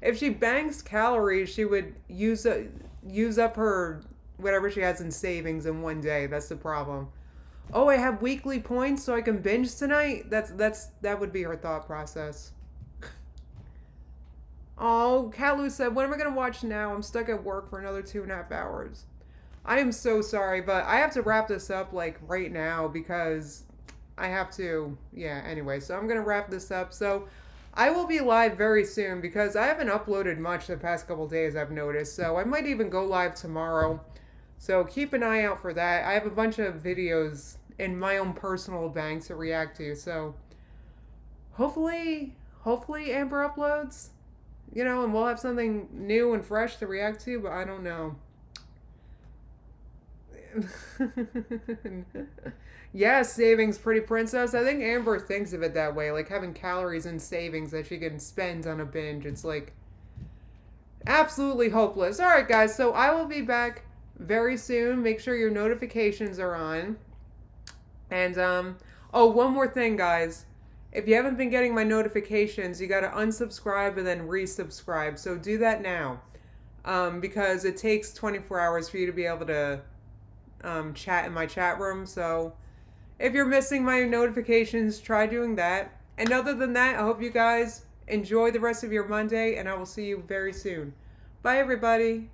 If she banks calories, she would use up her whatever she has in savings in one day. That's the problem. Oh, I have weekly points so I can binge tonight? That would be her thought process. Oh, Kalu said, when am I gonna watch now? I'm stuck at work for another 2.5 hours. I am so sorry, but I have to wrap this up like right now because I have to. Yeah, anyway, so I'm gonna wrap this up. So I will be live very soon because I haven't uploaded much the past couple days, I've noticed. So I might even go live tomorrow. So keep an eye out for that. I have a bunch of videos in my own personal bank to react to. So hopefully Amber uploads, and we'll have something new and fresh to react to, but I don't know. Yes, savings, pretty princess. I think Amber thinks of it that way, like having calories in savings that she can spend on a binge. It's like absolutely hopeless. All right, guys. So I will be back very soon. Make sure your notifications are on. And oh, one more thing, guys. If you haven't been getting my notifications, you got to unsubscribe and then resubscribe. So do that now, because it takes 24 hours for you to be able to chat in my chat room. So if you're missing my notifications, try doing that. And other than that, I hope you guys enjoy the rest of your Monday, and I will see you very soon. Bye, everybody.